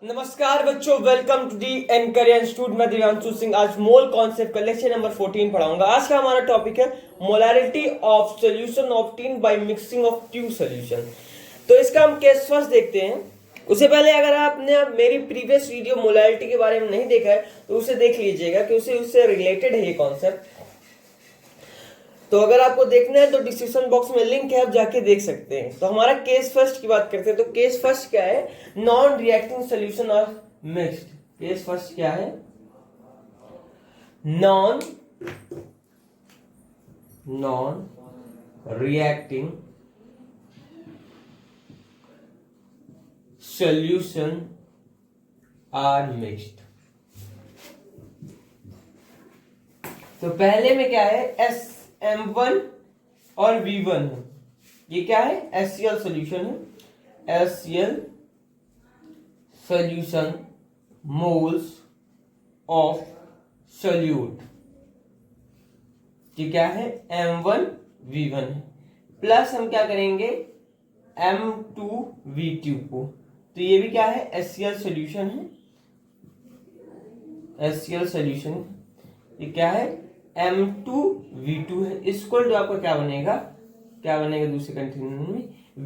नमस्कार बच्चों, welcome to the एनकरियर इंस्टीट्यूट। मैं दिव्यांशु सिंह आज मोल कॉन्सेप्ट का लेक्चर नंबर 14 पढ़ाऊंगा। आज का हमारा टॉपिक है molarity of solution obtain by mixing of two solution. तो इसका हम केस फर्स्ट देखते हैं। उससे पहले अगर आपने मेरी प्रीवियस वीडियो मोलैरिटी के बारे में नहीं देखा है तो उसे देख लीजिएगा कि उससे रिलेटेड है ये कॉन्सेप्ट। तो अगर आपको देखना है तो डिस्क्रिप्शन बॉक्स में लिंक है, आप जाके देख सकते हैं। तो हमारा केस फर्स्ट की बात करते हैं। तो केस फर्स्ट क्या है? Non reacting solution of mixed. Case first क्या है? Non reacting solution are mixed. तो पहले में क्या है? M1 और V1 है। ये क्या है? HCl सॉल्यूशन है। HCl solution moles of solute. ये क्या है? M1 V1 है। प्लस हम क्या करेंगे? M2 V2 को। तो ये भी क्या है? HCl सॉल्यूशन है। HCl सॉल्यूशन ये क्या है? M2 V2 है। इक्वल टू आपका क्या बनेगा? दूसरे कंटिन्यूम में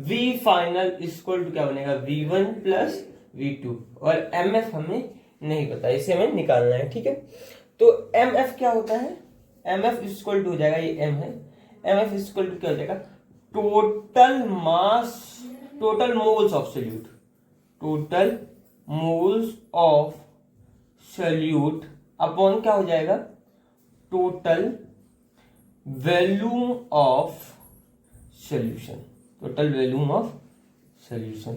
V फाइनल इक्वल टू क्या बनेगा? V1 plus V2। और MF हमें नहीं पता, इसे हमें निकालना है। ठीक है, तो MF क्या होता है? MF इक्वल टू हो जाएगा, ये M है। MF इक्वल टू क्या हो जाएगा? Total mass, total moles of solute. Total moles of solute upon क्या हो जाएगा? Total volume of solution. Total volume of solution.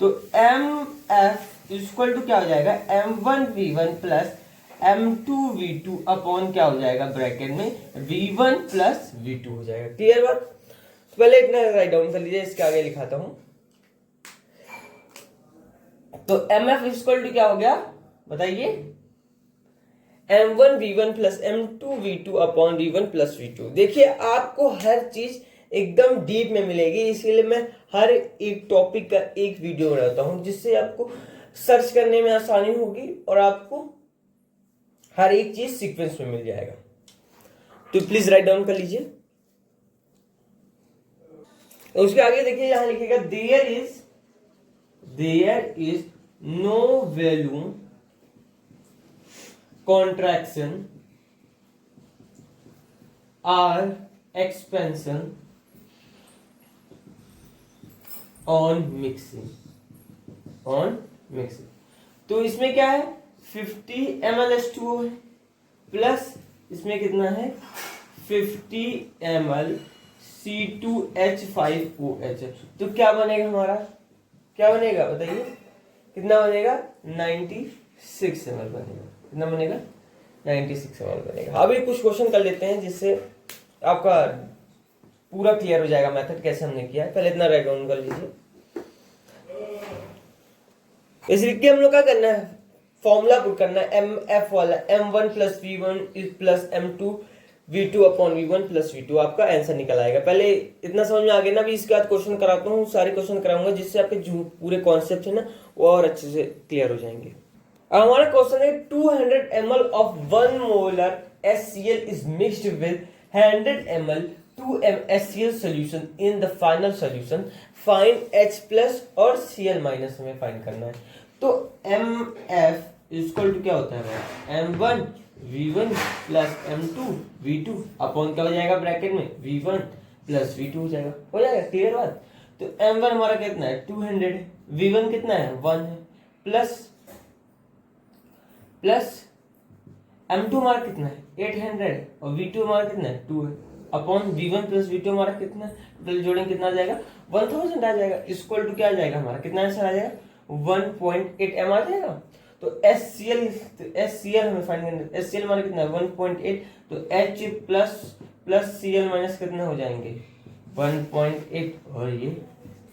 तो MF इक्वल टू क्या हो जाएगा? M1 V1 plus M2 V2 upon क्या हो जाएगा? ब्रैकेट में V1 प्लस V2 हो जाएगा। क्लियर बात? तो पहले इतना राइट डाउन कर लीजिए, इसके आगे लिखाता हूं। तो MF इक्वल टू क्या हो गया बताइए? M1 V1 plus M2 V2 upon V1 plus V2। देखिए, आपको हर चीज एकदम डीप में मिलेगी, इसलिए मैं हर एक टॉपिक का एक वीडियो बनाता हूं जिससे आपको सर्च करने में आसानी होगी और आपको हर एक चीज सीक्वेंस में मिल जाएगा। तो प्लीज राइट डाउन कर लीजिए। उसके आगे देखिए, यहां लिखेगा there is no volume contraction or expansion on mixing। तो इसमें क्या है? 50 ml/H2O है, प्लस इसमें कितना है? 50 ml C2H5OH। तो क्या बनेगा हमारा? क्या बनेगा बताइए? कितना बनेगा? 96 ml बनेगा। कितना बनेगा? 96 ml बनेगा। अभी कुछ क्वेश्चन कर लेते हैं जिससे आपका पूरा क्लियर हो जाएगा मेथड कैसे हमने किया है। पहले इतना राइट डाउन कर लीजिए। इसलिए हम लोग क्या करना है? फॉर्मूला पुट करना है। MF वाला M1 plus V1 plus M2 V2 upon V1 plus V2 आपका आंसर निकल आएगा। पहले इतना समझ में आ गया ना? अभी इसके बाद क्वेश्चन कराता हूँ, सारे क्वेश्चन कराऊंगा जिससे आपके जो पूरे कॉन्सेप्ट है ना वो और अच्छे से क्लियर हो जाएंगे। हमारा क्वेश्चन है 200 ml of 1 molar HCl is mixed with 100 ml 2m HCl solution in the final solution. Find H plus और Cl minus हमें फाइंड करना है। तो MF इक्वल टू क्या होता है? M1 V1 plus M2 V2 upon क्या हो जाएगा? ब्रैकेट में V1 प्लस V2 हो जाएगा। क्लियर बात? तो M1 हमारा कितना है? 200 है। V1 कितना है? 1 है। प्लस M2 हमारा कितना है? 800 और V2 हमारा कितना है? 2 है। अपॉन V1 प्लस V2 हमारा कितना है? टोटल जोड़ेंगे कितना आ जाएगा? 1000 आ जाएगा। इक्वल टू क्या आ जाएगा हमारा? कितना आंसर आ जाएगा? 1.8 m आ जाएगा। तो HCl हमें फाइंड करना है। HCl हमारा कितना है? 1.8। तो H प्लस Cl माइनस कितना हो जाएंगे? 1.8 और ये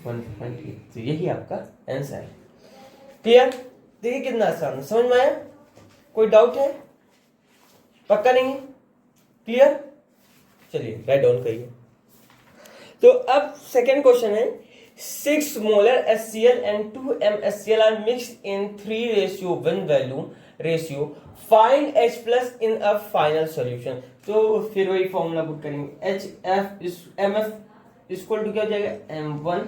1.8। तो यही आपका आंसर है। क्लियर? देखिए कितना आसान, समझ में आया? कोई डाउट है? पक्का नहीं है? क्लियर? चलिए राइट डाउन करिए। तो अब सेकेंड क्वेश्चन है 6 molar HCl and 2 MHCl are mixed in 3:1 volume ratio. Find H plus in a final solution. तो फिर वही फॉर्मूला पुट करेंगे, HF इस MF इक्वल टू क्या हो जाएगा, M1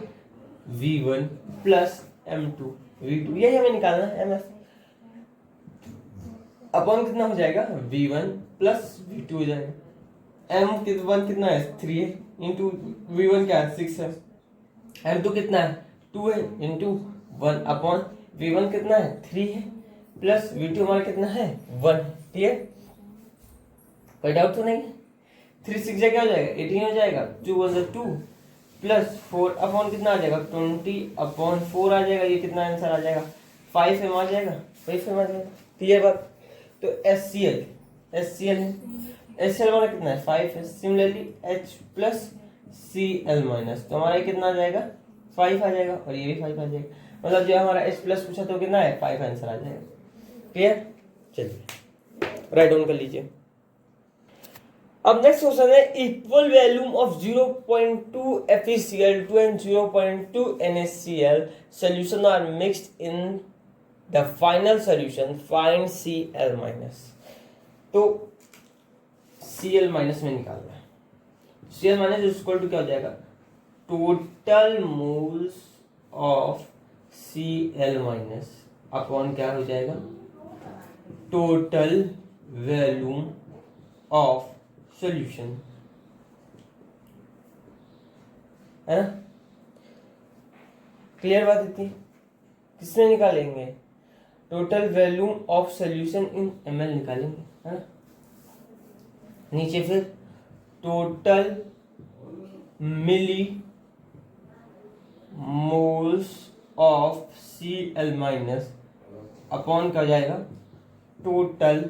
V1 plus M2 V2, यही हमें निकालना है। MF अपॉन कितना हो जाएगा, V1 प्लस V2 हो जाएगा। M1 कितना है, 3 है, इंटू V1 क्या है, 6 है। M2 कितना है, 2 है, इंटू 1 अपॉन V1 कितना है, 3 है, प्लस V2 हमारा कितना है, 1। ठीक है, कोई डाउट तो नहीं है। 3 6 क्या हो जाएगा, 18 हो जाएगा, 2 1 2 प्लस 4 अपॉन कितना आ जाएगा, 20 अपॉन 4 आ जाएगा। ये कितना आंसर आ जाएगा, 5 एम आ जाएगा, 5 एम आ जाएगा। क्लियर बात। तो HCl है, HCl हमारा कितना है, 5 है। Similarly H plus Cl minus, तो हमारा कितना आ जाएगा, 5 आ जाएगा, और ये भी 5 आ जाएगा। मतलब जो हमारा H प्लस पूछा तो कितना है, 5 आंसर आ जाएगा। क्लियर, चलिए राइट डाउन कर लीजिए। अब नेक्स्ट क्वेश्चन है, equal volume of 0.2 FeCl2 and 0.2 NaCl solution are mixed in the final solution, find Cl minus. तो Cl माइनस में निकालना है। Cl माइनस इक्वल टू क्या हो जाएगा, total moles of Cl minus upon क्या हो जाएगा, टोटल वॉल्यूम ऑफ सॉल्यूशन, है ना। क्लियर बात इतनी। किसमें निकालेंगे, total volume of solution in ml निकालेंगे, है ना। नीचे फिर total millimoles of Cl minus upon क्या हो जाएगा, total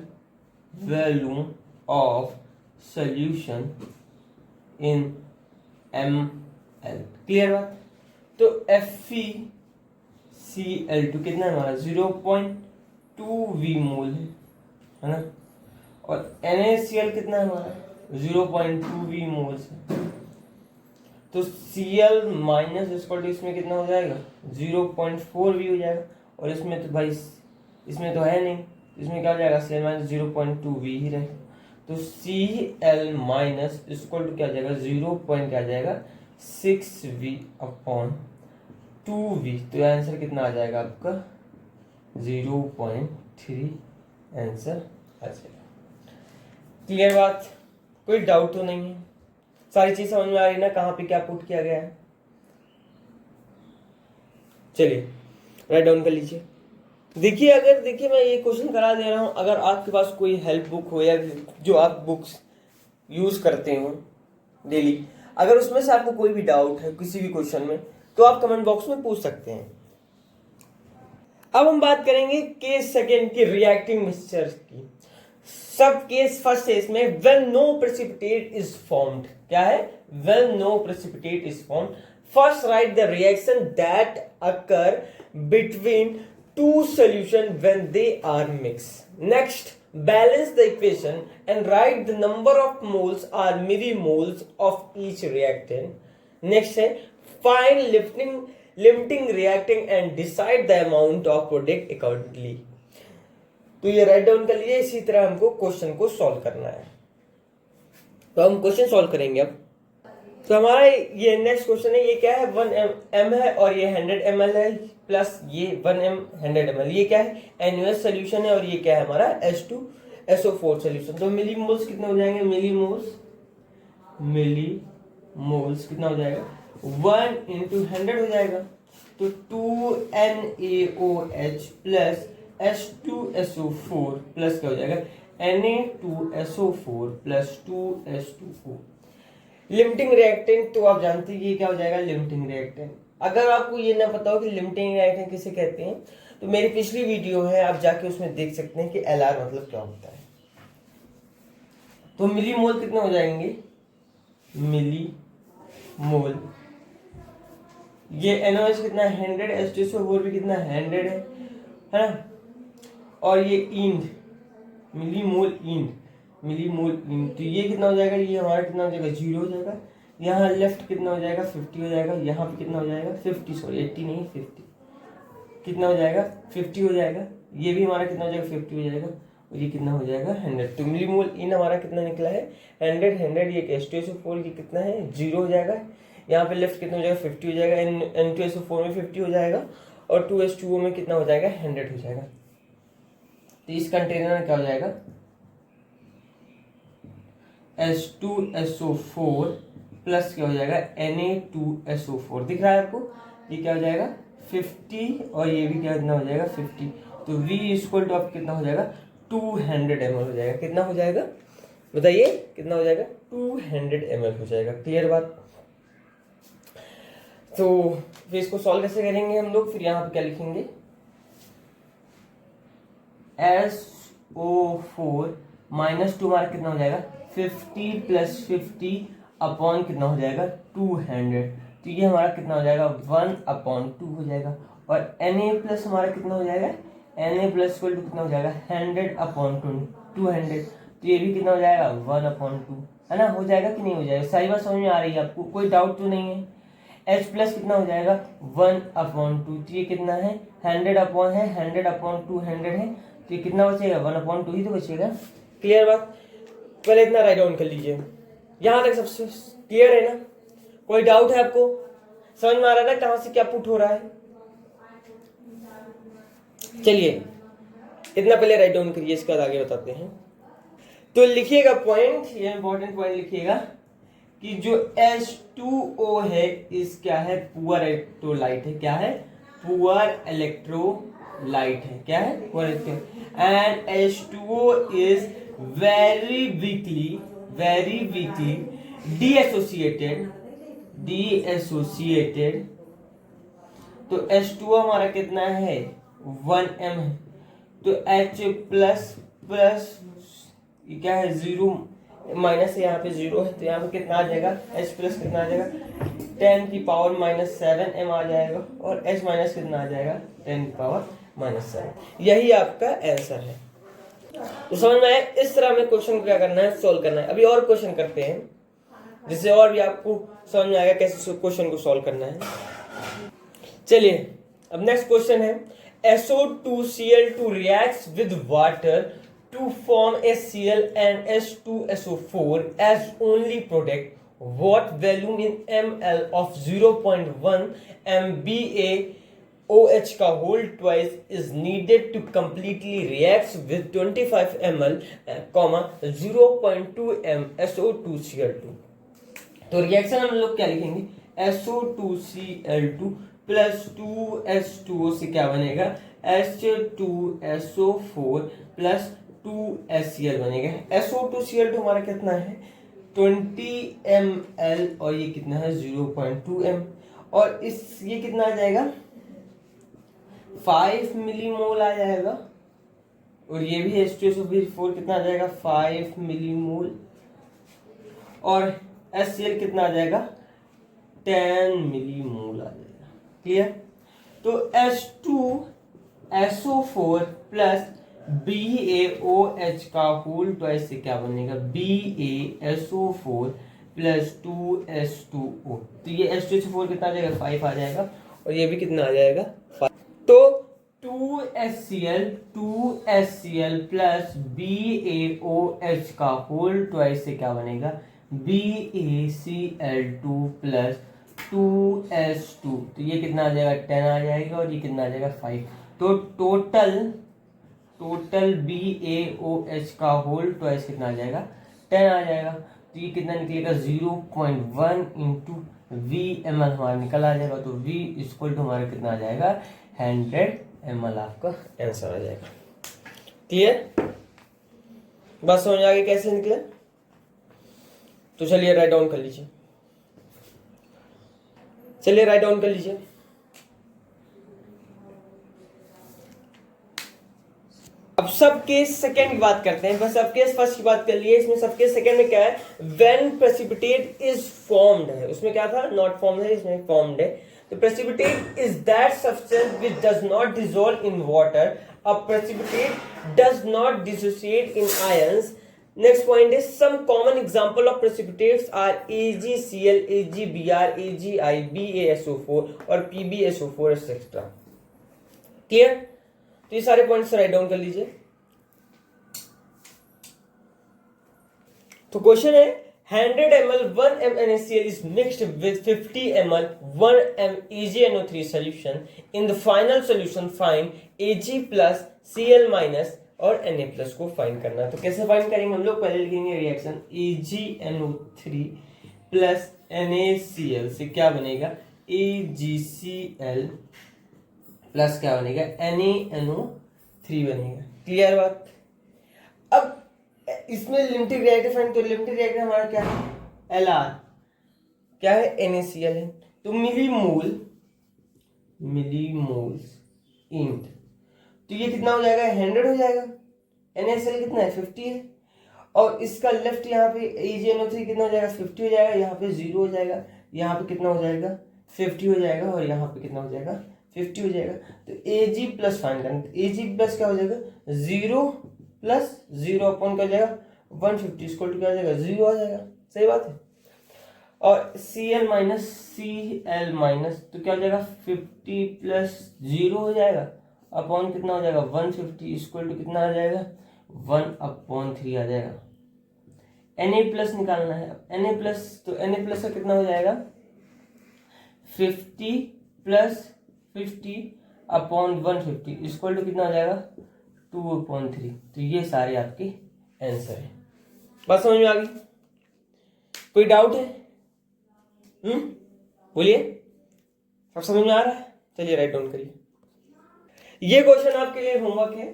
volume of solution in ml। Clear बात। तो FeCl2 कितना है हमारा, 0.2 मोल है ना, और NaCl कितना है हमारा, 0.2 मोल्स है। तो Cl माइनस इसमें कितना हो जाएगा, 0.4 हो जाएगा, और इसमें तो भाई इसमें तो है नहीं, इसमें क्या हो जाएगा, Cl माइनस 0.2 ही रहेगा। तो Cl माइनस इक्वल टू क्या हो जाएगा, 0 पॉइंट क्या आ जाएगा, 6V अपॉन 2V। तो आंसर कितना आ जाएगा आपका, 0.3 आंसर आ जाएगा। क्लियर बात, कोई डाउट तो नहीं है, सारी चीज समझ में आ रही ना, कहाँ पे क्या पुट किया गया है। चलिए राइट डाउन कर लीजिए। देखिए मैं ये क्वेश्चन करा दे रहा हूं, अगर आपके पास कोई हेल्प बुक हो या जो आप बुक्स यूज करते हो डेली, अगर उसमें से आपको कोई भी डाउट है किसी भी क्वेश्चन में, तो आप कमेंट बॉक्स में पूछ सकते हैं। अब हम बात करेंगे केस सेकेंड की, रिएक्टिंग मिक्सचर की। सब केस फर्स्ट है इसमें, when no precipitate is formed. क्या है, when no precipitate is formed. First write the reaction that occur between two solution when they are mixed. Next, balance the equation and write the number of moles or millimoles of each reactant. Next है, find limiting reactant and decide the amount of product accordingly. तो ये write down कर लीजिए। इसी तरह हमको question को solve करना है, तो हम क्वेश्चन सॉल्व करेंगे अब। तो हमारा ये नेक्स्ट क्वेश्चन है, ये क्या है, 1 m है और ये 100 ml है, प्लस ये 1 m 100 ml, ये क्या है, NaOH सोल्यूशन है, और ये क्या है हमारा H2SO4 सोल्यूशन। तो मिलीमोल्स कितने हो जाएंगे, मिलीमोल्स कितना हो जाएगा, 1 × 100 हो जाएगा। तो 2NaOH प्लस H2SO4 प्लस क्या हो जाएगा, Na2SO4 plus 2H2O। Limiting reactant तो आप जानते हैं ये क्या हो जाएगा, लिमिटिंग रिएक्टेंट। अगर आपको ये ना पता हो कि लिमिटिंग रिएक्टेंट किसे कहते हैं, तो मेरी पिछली वीडियो है, आप जाके उसमें देख सकते हैं कि LR मतलब क्या होता है। तो मिलीमोल कितने हो जाएंगे, मिलीमोल, ये NaOH कितना है 100, H2SO4 भी कितना 100 है ना, और ये इंड, मिलीमोल इंड, तो ये कितना हो जाएगा, ये हमारा कितना हो जाएगा, 0 हो जाएगा। यहाँ लेफ्ट कितना हो जाएगा 50 हो जाएगा, यहाँ पे कितना हो जाएगा 50, सॉरी 80 नहीं 50, कितना हो जाएगा 50 हो जाएगा, ये भी हमारा कितना हो जाएगा 50 हो जाएगा, और ये कितना हो जाएगा 100। तो मिलीमोल इन हमारा कितना निकला है 100, ये H2SO4 ये कितना है 0 हो जाएगा, यहाँ पे लेफ्ट कितना हो जाएगा 50 हो जाएगा, N2SO4 में 50 हो जाएगा, और 2H2O में कितना हो जाएगा 100 हो जाएगा। तो इस कंटेनर में क्या हो जाएगा H2SO4 प्लस क्या हो जाएगा Na2SO4, दिख रहा है आपको, ये क्या हो जाएगा 50 और ये भी क्या कितना हो जाएगा 50, तो V इक्वल टू आप कितना हो जाएगा 200 ml हो जाएगा, कितना हो जाएगा बताइए कितना हो जाएगा 200 ml हो जाएगा। क्लियर बात। तो फिर इसको सॉल्व कैसे करेंगे हम लोग, फिर यहाँ पे क्या लिखेंगे SO4 माइनस 2 हमारा कितना हो जाएगा 50 प्लस 50 अपॉन कितना हो जाएगा 200, तो ये हमारा कितना हो जाएगा 1/2 हो जाएगा, और Na प्लस हमारा कितना हो जाएगा Na प्लस इक्वल टू कितना हो जाएगा 100/200, तो ये भी कितना हो जाएगा 1/2, है ना, हो जाएगा कि नहीं हो जाएगा, सही बात समझ में आ रही है आपको, कोई डाउट तो नहीं है। H प्लस कितना हो जाएगा 1/2, तो ये कितना है 100 है 100/200 है, तो ये कितना बचेगा 1/2 ही तो बचेगा। क्लियर बात, पहले इतना राइट डाउन कर लीजिए, यहाँ तक सबसे क्लियर है ना, कोई डाउट है आपको, समझ में आ रहा है ना कहाँ से क्या पुट हो रहा है। चलिए इतना पहले राइट डाउन करिए, इसके बाद आगे बताते हैं। तो लिखिएगा पॉइंट, ये इंपॉर्टेंट पॉइंट लिखिएगा कि जो H2O है इस क्या है पुअर इलेक्ट्रोलाइट है, क्या है पुअर इलेक्ट्रोलाइट है, क्या है poor electro, and H2O is very weakly deassociated, तो H2O हमारा कितना है 1m है, तो H प्लस ये क्या है 0 माइनस यहाँ पे 0 है, तो यहाँ पे कितना आ जाएगा H प्लस कितना आ जाएगा 10⁻⁻7m आ जाएगा, और H माइनस कितना आ जाएगा 10⁻⁻7, यही आपका आंसर है। तो समझ में आया, इस तरह में क्वेश्चन को क्या करना है सॉल्व करना है। अभी और क्वेश्चन करते हैं जिससे और भी आपको समझ में आएगा कैसे क्वेश्चन को सॉल्व करना है। चलिए अब नेक्स्ट क्वेश्चन है SO2Cl2 reacts with water to form HCl and H2SO4 as only product. What volume in ml of 0.1 MbA OH का whole twice is needed to completely reacts with 25 ml, 0.2 m SO2Cl2। तो reaction हम लोग क्या लिखेंगे SO2Cl2 plus 2H2O से क्या बनेगा H2SO4 plus 2HCl बनेगा। SO2Cl2 हमारा कितना है 20 ml और ये कितना है 0.2 m, और इस ये कितना आ जाएगा 5 मिलीमोल आ जाएगा, और ये भी H2SO4 कितना आ जाएगा 5 मिलीमोल, और HCl कितना आ जाएगा 10 मिलीमोल आ जाएगा। क्लियर। तो H2SO4 प्लस BaOH का होल ट्वाइस से क्या बनेगा BaSO4 प्लस 2H2O, तो ये H2SO4 कितना आ जाएगा 5 आ जाएगा, और ये भी कितना आ जाएगा 5, तो 2HCl प्लस BaOH का होल ट्वाइस से क्या बनेगा BaCl2 प्लस 2H2, तो ये कितना आ जाएगा 10 आ जाएगा, और ये कितना आ जाएगा 5, तो टोटल BaOH का होल ट्वाइस कितना आ जाएगा 10 आ जाएगा, तो ये कितना निकलेगा 0.1 इंटू VmL हमारा निकल आ जाएगा, तो V इक्वल टू हमारा कितना आ जाएगा 100 ml आपका आंसर आ जाएगा। क्लियर, बस समझ आ गई कैसे निकले। तो चलिए राइट डाउन कर लीजिए, अब सब केस सेकेंड की बात करते हैं। बस सब केस फर्स्ट की बात कर लिए, इसमें सब केस सेकेंड में क्या है व्हेन प्रेसिपिटेट इज फॉर्म्ड है, उसमें क्या था नॉट फॉर्म्ड है, इसमें फॉर्म्ड है। तो precipitate is that substance which does not dissolve in water, a precipitate does not dissociate in ions next point है some common example of precipitates are AgCl, AgBr, AgI, BaSO4 और PbSO4 etcetera. Clear? तो ये सारे points write down कर लीजिए। तो question है 100 ml 1 m NaCl is mixed with 50 ml 1 m AgNO3 solution. In the final solution find Ag plus Cl minus और Na+ को फाइंड करना। तो कैसे फाइंड करेंगे हम लोग? पहले लिखेंगे रिएक्शन AgNO3 प्लस NaCl से क्या बनेगा? AgCl प्लस क्या बनेगा? NaNO3 बनेगा। क्लियर बात? अब इसमें लिमिटिंग रिएक्टर फाइंड, तो लिमिटिंग रिएक्टर हमारा क्या है? Lr क्या है? NaCl है। तो मिलीमोल्स इंट, तो ये कितना हो जाएगा? 100 हो जाएगा। NaCl कितना है? 50 है। और इसका लेफ्ट यहाँ पे AgNO3 कितना हो जाएगा? 50 हो जाएगा। यहाँ पे 0 हो जाएगा। यहाँ पे कितना हो जाएगा? 50 हो जाएगा। और यहाँ पे कितना हो जाएगा? 50 हो जाएगा। तो Ag प्लस फाइंड करना। Ag प्लस क्या हो जाएगा? 0 प्लस 0 अपॉन क्या हो जाएगा? 150 इक्वल टू क्या हो जाएगा? 0 आ जाएगा। सही बात है। और Cl माइनस तो क्या हो जाएगा? 50 प्लस 0 हो जाएगा अपॉन कितना हो जाएगा? 150 इक्वल टू कितना आ जाएगा? 1/3 आ जाएगा। Na+ निकालना है। Na+ तो Na+ का कितना हो जाएगा? 50 प्लस 50 अपॉन 150 इक्वल टू कितना हो जाएगा? 2/3। तो ये सारे आपके आंसर है। बात समझ में आ गई? कोई डाउट है? बोलिए। सब समझ में आ रहा है? चलिए राइट डाउन करिए। ये क्वेश्चन आपके लिए होमवर्क है।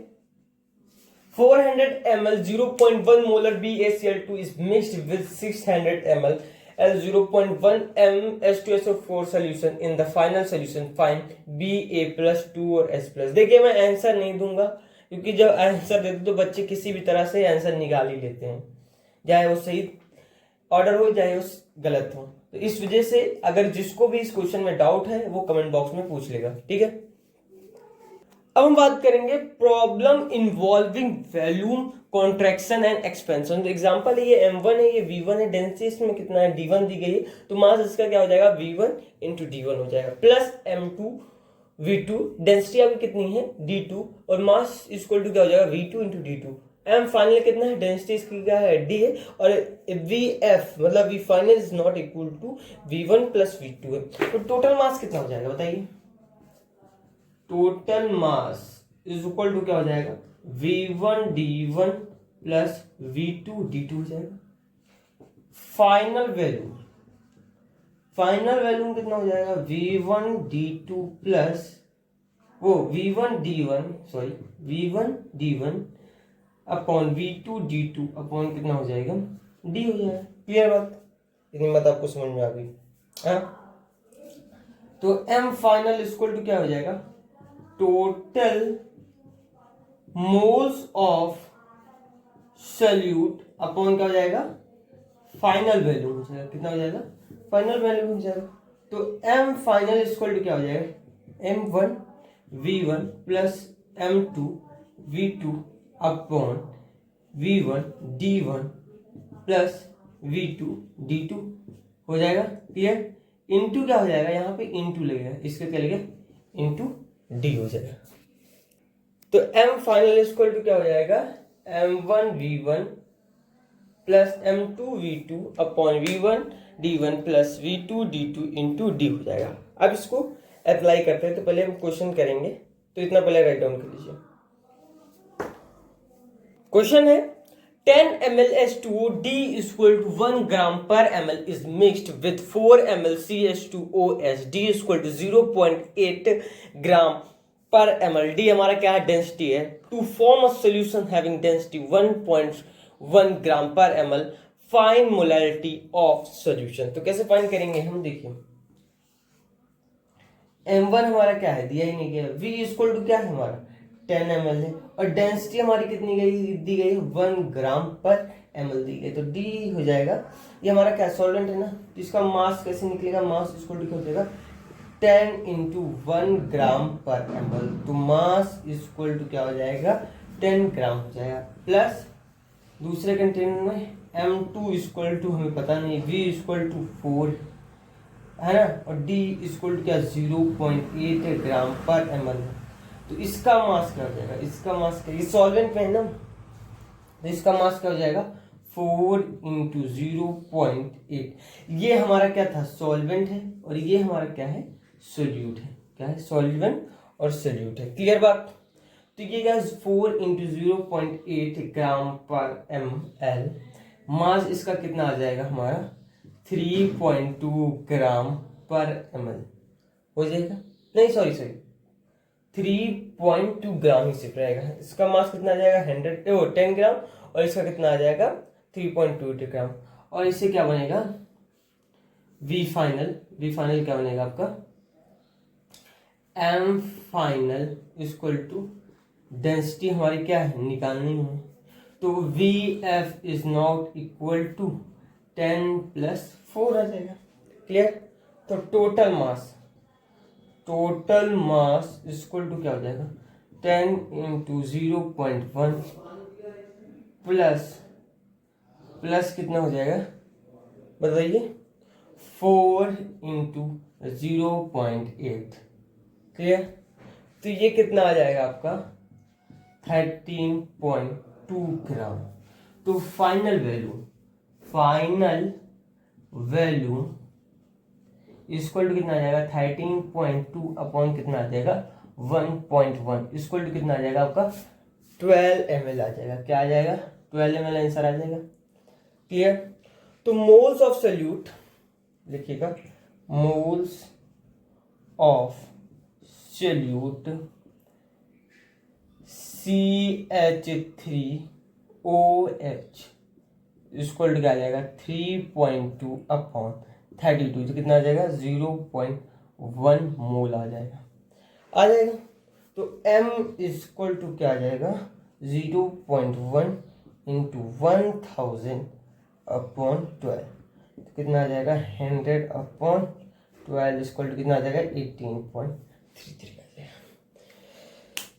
400 ml 0.1 molar BaCl2 is mixed with 600 ml L 0.1 m H2SO4 solution. In the final solution find Ba+2 और H+। देखिए मैं आंसर नहीं दूंगा क्योंकि जब आंसर देते तो बच्चे किसी भी तरह से आंसर निकाल ही लेते हैं, चाहे वो सही ऑर्डर हो चाहे वो गलत हो। तो इस वजह से अगर जिसको भी इस क्वेश्चन में डाउट है वो कमेंट बॉक्स में पूछ लेगा। ठीक है, अब हम बात करेंगे problem involving volume contraction and expansion. तो एग्जांपल है ये m1 है, ये v1 है, डेंसिटी इसमें कितना है? d1 दी गई है। तो मास इसका क्या हो जाएगा? v1 इंटू d1 हो जाएगा प्लस m2 v2, डेंसिटी आपकी कितनी है? d2 और मास इक्वल टू क्या हो जाएगा? v2 into d2। m final कितना है? डेंसिटी इसकी क्या है? d है। और vf मतलब v final is not equal to v1 plus v2 है। तो टोटल मास कितना हो जाएगा बताइए? Total mass is equal to क्या हो जाएगा? v1 d1 plus v2 d2 हो जाएगा। फाइनल वैल्यू कितना हो जाएगा? v1 d2 plus v1 d1 upon v2 d2 upon कितना हो जाएगा? d हो जाएगा। क्लियर बात? इतनी बात आपको समझ में आ गई? हाँ, तो m फाइनल इक्वल टू क्या हो जाएगा? Total moles of solute upon क्या हो जाएगा? फाइनल वैल्यू हो जाएगा। कितना हो जाएगा? फाइनल वैल्यू हो जाएगा। तो m फाइनल इक्वल टू क्या हो जाएगा? m1 v1 plus m2 v2 upon v1 d1 plus v2 d2 हो जाएगा। क्लियर? इनटू क्या हो जाएगा? यहाँ पे इनटू लगेगा, इसका क्या लगेगा? इनटू d हो जाएगा। तो m फाइनल इक्वल टू क्या हो जाएगा? m1 v1 plus m2 v2 upon v1 d1 plus v2 d2 into d हो जाएगा। अब इसको अप्लाई करते हैं। तो पहले हम क्वेश्चन करेंगे, तो इतना पहले राइट डाउन कर लीजिए। क्वेश्चन है 10 ml H2O D equal to 1 gram per ml is mixed with 4 ml CH2OH D equal to 0.8 gram per ml। D हमारा क्या है? डेंसिटी है। To form a solution having density 1.1 gram per ml find molarity of solution. तो कैसे find करेंगे हम? देखिए m1 हमारा क्या है? दिया ही नहीं गया। v इक्वल टू क्या है हमारा? 10 ml है। और डेंसिटी हमारी कितनी दी गई? 1 ग्राम पर ml दी गई। तो d हो जाएगा। ये हमारा क्या? सॉल्वेंट है ना, तो इसका मास कैसे निकलेगा? मास इक्वल टू क्या हो जाएगा? 10 इंटू 1 ग्राम पर ml। तो मास इक्वल टू क्या हो जाएगा? 10 ग्राम हो जाएगा प्लस दूसरे कंटेनर में M2 इक्वल टू हमें पता नहीं, V इक्वल टू 4 है ना, और D इक्वल टू क्या 0.8 ग्राम पर ml। तो इसका मास क्या हो जाएगा, इसका मास क्या, ये सॉल्वेंट में है ना, तो इसका मास क्या हो जाएगा 4 इंटू 0.8। ये हमारा क्या था सॉल्वेंट है, और ये हमारा क्या है सोल्यूट है, क्या है सॉल्वेंट और सोल्यूट है। क्लियर बात। तो ये क्या 4 इंटू 0.8 ग्राम पर ml, मास इसका कितना आ जाएगा हमारा 3.2 ग्राम पर ml हो जाएगा, नहीं सॉरी 3.2 ग्राम ही सिर्फ रहेगा। इसका मास कितना आ जाएगा 10 ग्राम, और इसका कितना आ जाएगा 3.2 ग्राम। और इससे क्या बनेगा वी फाइनल क्या बनेगा आपका M final equal to density हमारी क्या है निकालनी है, तो V F is not equal to 10 plus 4 आ जाएगा। क्लियर। तो टोटल मास इक्वल टू क्या हो जाएगा 10 इंटू 0.1 प्लस कितना हो जाएगा बताइए 4 इंटू 0.8। क्लियर। तो ये कितना आ जाएगा आपका 13.2 ग्राम। तो फाइनल वैल्यू इक्वल टू कितना आ जाएगा 13.2 अपॉन कितना आ जाएगा 1.1 इक्वल टू कितना आ जाएगा आपका 12 ml आ जाएगा। क्या आ जाएगा 12 ml आंसर आ जाएगा। क्लियर। तो मोल्स ऑफ सोल्यूट लिखिएगा, moles of solute CH3OH equal to क्या आ जाएगा 3.2 अपॉन 32, तो कितना आ जाएगा 0.1 मोल आ जाएगा। तो M इक्वल टू क्या आ जाएगा 0.1 इंटू 1000 अपॉन 12, तो कितना आ जाएगा 100 अपॉन 12 इक्वल टू कितना आ जाएगा 18.33 आ जाएगा।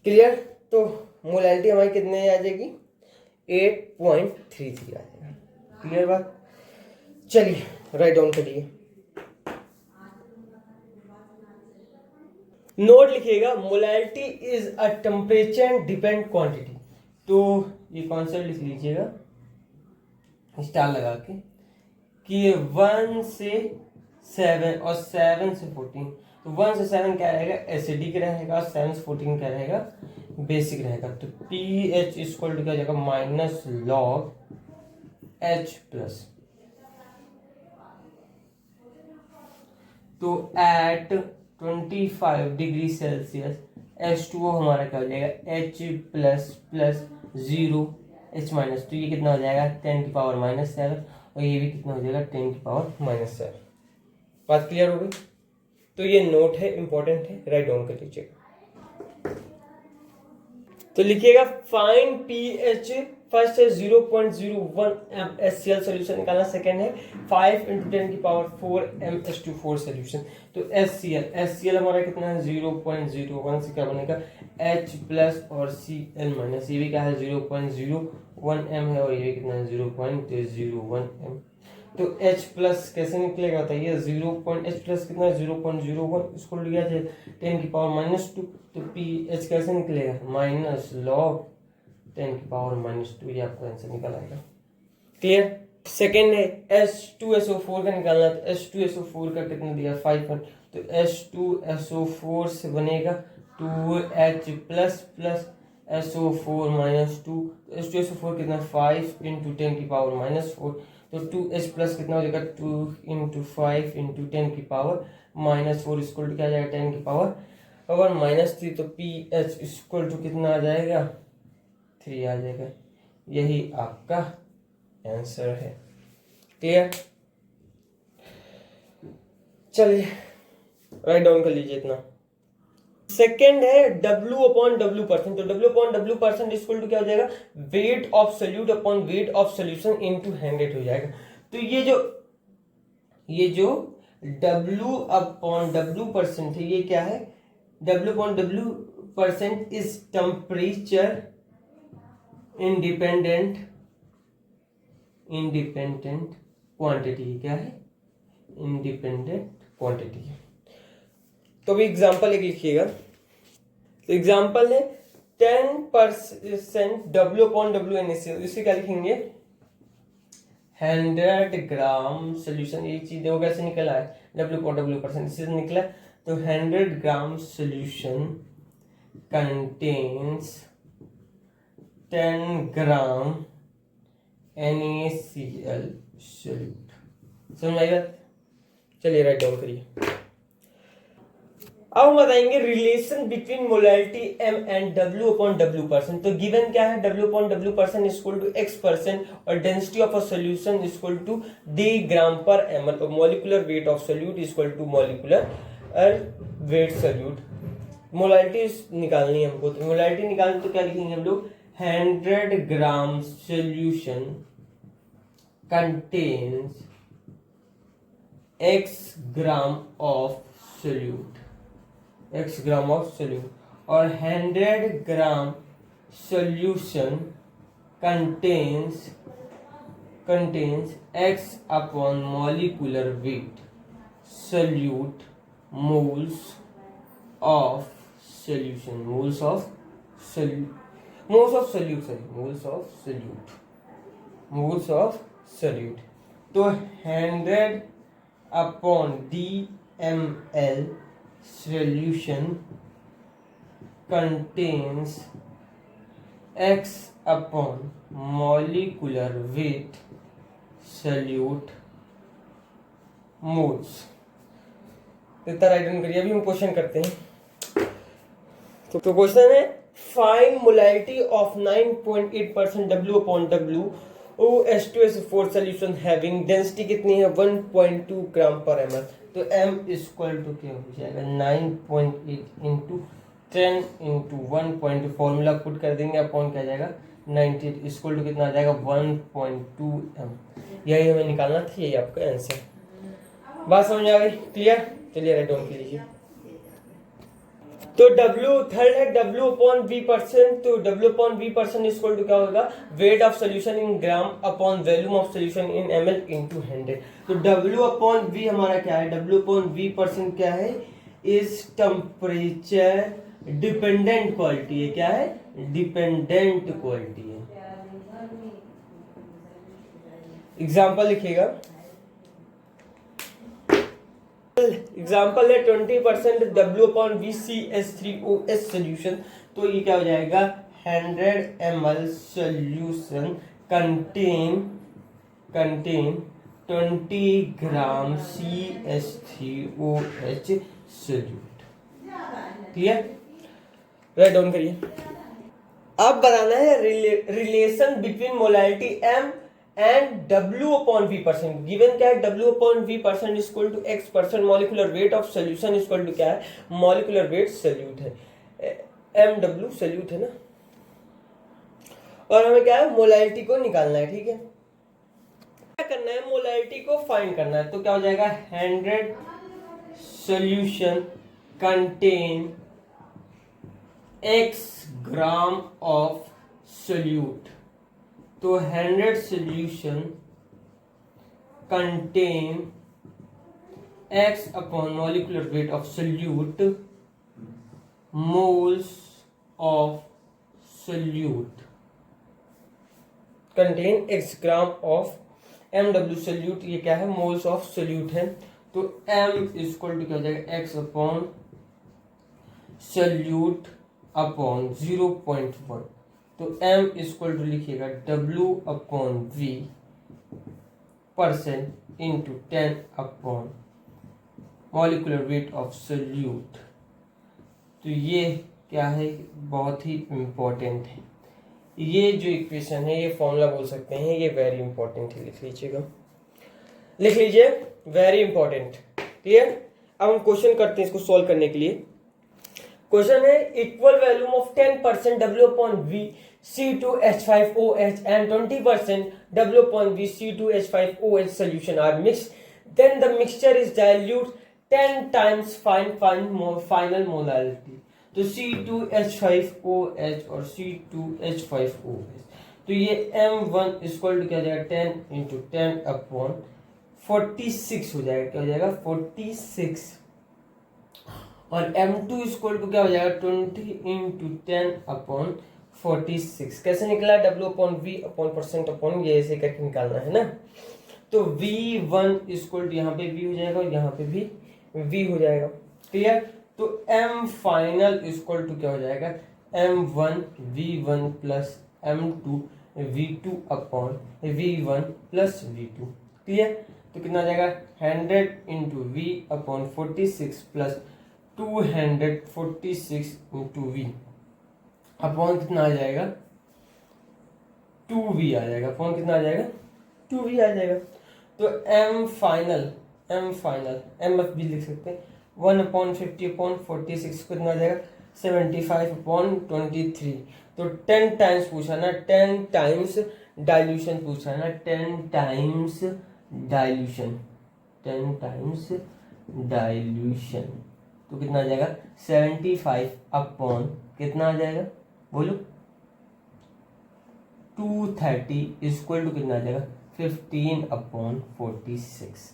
क्लियर। तो मोलैलिटी हमारी कितने आ जाएगी 8.33 आ जाएगा। क्लियर बात। चलिए राइट डाउन करिए। नोट लिखिएगा, molality is a temperature depend quantity. तो ये कॉन्सेप्ट लिख लीजिएगा स्टार लगा के कि 1 से 7 और 7 से 14, तो 1 से 7 क्या रहेगा एसिडिक रहेगा, और 7 से 14 क्या रहेगा बेसिक रहेगा। तो pH इक्वल टू क्या जाएगा माइनस लॉग H प्लस, तो एट 25 डिग्री सेल्सियस H2O हमारा क्या हो जाएगा H plus plus 0 H minus, तो ये कितना हो जाएगा 10 की पावर -7, और ये भी कितना हो जाएगा 10 की पावर -7। बात क्लियर हो गई। तो ये नोट है इंपॉर्टेंट है, राइट डाउन कर लीजिएगा। तो लिखिएगा फाइंड पीएच, फर्स्ट है 0.01 MnHCl सोल्यूशन निकालना, सेकंड है 5 × 10 की पावर 4 MH2 सोल्यूशन। तो HCl हमारा कितना है 0.01 से क्या बनेगा H प्लस और Cl माइनस, ये भी क्या है 0.01 M है, और ये भी कितना है 0.01 M। तो H प्लस कैसे निकलेगा बताइए, H प्लस कितना है 0.01, इसको लिया जाए 10 की पावर -2, तो pH कैसे निकलेगा माइनस लॉग 10 की पावर -2, ये आपका आंसर निकल आएगा। क्लियर। सेकेंड है H2SO4 का निकालना, तो H2SO4 का कितना दिया 500, तो H2SO4 से बनेगा 2H प्लस प्लस SO4 -2, तो H2SO4 कितना 5 × 10 की पावर -4, तो 2H प्लस कितना हो जाएगा 2 × 5 × 10 की पावर -4 इक्वल टू क्या आ जाएगा 10 की पावर -3, तो pH इक्वल टू कितना आ जाएगा 3 आ जाएगा। यही आपका आंसर है। क्लियर। चलिए राइट डाउन कर लीजिए इतना। सेकेंड है W/W%, तो W/W% इक्वल टू क्या हो जाएगा wait of solute upon weight of solution into 100 हो जाएगा। तो ये जो W/W% है ये क्या है W/W% is temperature independent independent quantity. क्या है? इंडिपेंडेंट क्वांटिटी है। तो भी एग्जांपल एक लिखिएगा। तो एग्जांपल है 10% W/WNaCl, इसे क्या लिखेंगे? 100 ग्राम सोल्यूशन। ये चीज देखो कैसे निकला है, W/W%, इससे निकला। तो 100 ग्राम सोल्यूशन कंटेन्स 10 ग्राम NaCl सोल्यूट। समझ आई बात? चलिए राइट डाउन करिए। अब हम बताएंगे relation between molality M and W/W%। तो गिवन क्या है? W/W% इक्वल टू X% और density of a solution equal to D gram per ml और molecular weight of solute equal to molecular weight solute. Molality निकालनी है हमको। तो molality निकालनी तो क्या लिखेंगे हम लोग? 100 gram solution contains X gram of solute, X gram of solute. और 100 gram solution contains X upon molecular weight solute moles of solution, moles of solute. तो 100 upon DML solution contains X upon molecular weight solute moles। इतना right down करिए। अभी हम question करते हैं। तो question है find molality of 9.8% W/W OH2SO4 solution having density कितनी है? 1.2 ग्राम पर ml। तो M इक्वल टू क्या हो जाएगा? 9.8 इंटू 10 इंटू 1. फॉर्मूला पुट कर देंगे, अपॉन क्या जाएगा? 98 इक्वल टू कितना आ जाएगा? 1.2 M। यही हमें निकालना था, यही आपका आंसर। बात समझ आ गई? क्लियर? चलिए राइट डाउन कीजिए। तो थर्ड है W/V%। तो W/V% इक्वल टू क्या होगा? Wait of solution in gram upon volume of solution in ml into 100। तो W/V हमारा क्या है? W/V% क्या है? इस टेम्परेचर डिपेंडेंट क्वालिटी है। क्या है? डिपेंडेंट क्वालिटी है। एग्जाम्पल लिखिएगा। एग्जाम्पल है 20% W/V CH3OH सोल्यूशन। तो ये क्या हो जाएगा? 100 ml solution contain 20 gram CH3OH solute. Clear? Write down करिए। अब बताना है relation between molality M and W/V%। Given क्या है? W/V% equal to X% molecular weight of solution equal to क्या है? मॉलिक्यूलर वेट सोल्यूट है, MW सोल्यूट है ना। और हमें क्या है? मोलैलिटी को निकालना है। ठीक है, क्या करना है? मोलैलिटी को फाइंड करना है। तो क्या हो जाएगा? 100 solution contain X gram of solute. तो 100 solution contain X upon molecular weight of solute moles of solute contain X gram of MW solute. ये क्या है? मोल्स ऑफ सोल्यूट है। तो M इक्वल टू क्या हो जाएगा? X upon solute upon 0.1। तो M इक्वल टू लिखिएगा W/V % into 10 upon molecular weight of solute. तो ये क्या है? बहुत ही इंपॉर्टेंट है। ये जो इक्वेशन है, ये फॉर्मूला बोल सकते हैं, ये वेरी इंपॉर्टेंट है। लिख लीजिएगा, लिख लीजिए, वेरी इंपॉर्टेंट। क्लियर? अब हम क्वेश्चन करते हैं इसको सॉल्व करने के लिए। क्वेश्चन है equal volume of 10% W/V C2H5OH and 20% W/V C2H5OH solution are mixed. Then the mixture is dilute 10 times final molality. तो C2H5OH और C2H5OH, तो ये m1 इक्वल टू क्या हो जाएगा 10 इंटू 10 अपॉन 46 हो जाएगा, क्या हो जाएगा 46। और m2 इक्वल टू क्या हो जाएगा 20 इंटू 10 अपॉन 46। कैसे निकला, W upon V upon percent upon ये ऐसे करके निकालना है ना। तो V1 इक्वल टू यहाँ पे V हो जाएगा और यहाँ पे भी V हो जाएगा, क्लियर। तो M फाइनल इक्वल टू क्या हो जाएगा M1 V1 plus M2 V2 upon V1 plus V2, clear. तो कितना आ जाएगा 100 into V upon 46 plus 246 into V upon कितना आ जाएगा 2V आ जाएगा, अपॉन कितना आ जाएगा 2V आ जाएगा। तो M फाइनल MF भी लिख सकते हैं 1 अपॉन 50 अपॉन 46 कितना आ जाएगा 75 अपॉन 23। तो 10 टाइम्स पूछा ना, 10 टाइम्स डाइल्यूशन पूछा ना, 10 टाइम्स डाइल्यूशन, 10 टाइम्स डाइल्यूशन। तो कितना आ जाएगा 75 अपॉन कितना आ जाएगा बोलो 230 इक्वल टू कितना आ जाएगा 15 अपॉन 46।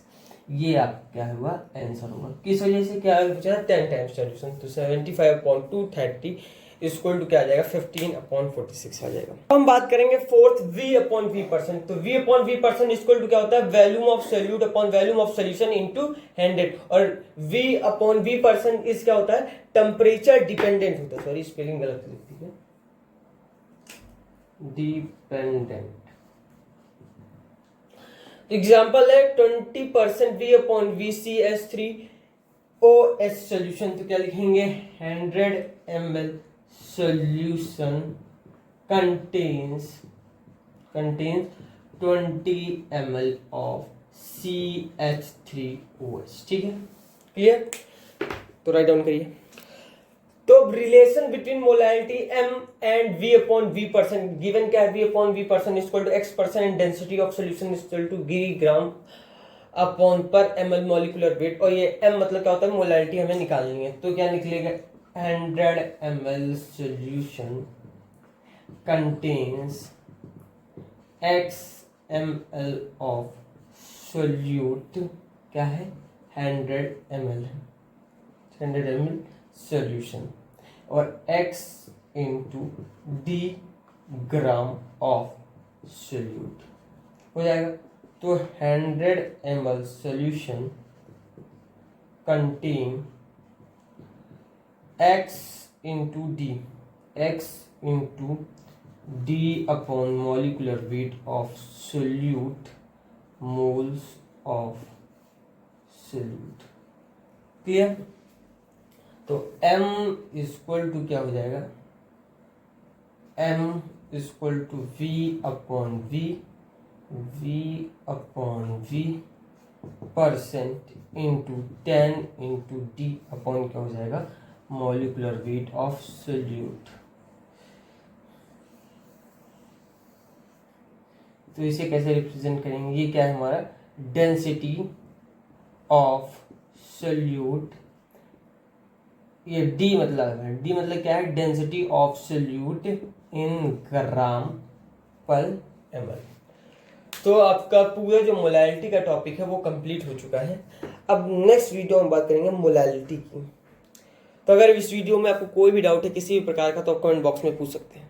ये आप क्या हुआ आंसर होगा। किस वजह से क्या पूछा 10 टाइम्स सॉल्यूशन, तो 75 अपॉन 230 इक्वल टू क्या आ जाएगा 15 अपॉन 46 आ जाएगा। हम बात करेंगे fourth V upon V percent. तो V upon V percent equal to क्या होता है volume of solute upon volume of solution into 100। और V अपॉन V परसेंट इस क्या होता है टेम्परेचर डिपेंडेंट होता है, सॉरी स्पेलिंग गलत लिखी है, डिपेंडेंट। एग्जाम्पल है 20% V अपॉन VCS3OH सोल्यूशन। तो क्या लिखेंगे 100 ml solution contains 20 ml of CH3OH, ठीक है क्लियर। तो राइट डाउन करिए। तो relation between molality M and V upon V percent given क्या है V upon V percent equal to X percent and density of solution equal to gram upon per ml molecular weight. और ये M मतलब क्या होता है molality हमें निकालनी है। तो क्या निकलेगा 100 ml solution contains X ml of solute क्या है 100 ml सोल्यूशन और X into D gram of solute हो जाएगा। तो 100 ml solution contain X into D upon molecular weight of solute moles of solute, clear. तो M इक्वल टू क्या हो जाएगा M equal to V upon V percent into 10 into D upon क्या हो जाएगा मॉलिक्यूलर वेट ऑफ सोल्यूट। तो इसे कैसे रिप्रेजेंट करेंगे, ये क्या है हमारा डेंसिटी ऑफ सोल्यूट, ये D मतलब क्या है density of solute in gram per ml। तो आपका पूरा जो मोलैलिटी का टॉपिक है वो कंप्लीट हो चुका है। अब नेक्स्ट वीडियो में बात करेंगे मोलैलिटी की। तो अगर इस वीडियो में आपको कोई भी डाउट है किसी भी प्रकार का तो आप कमेंट बॉक्स में पूछ सकते हैं।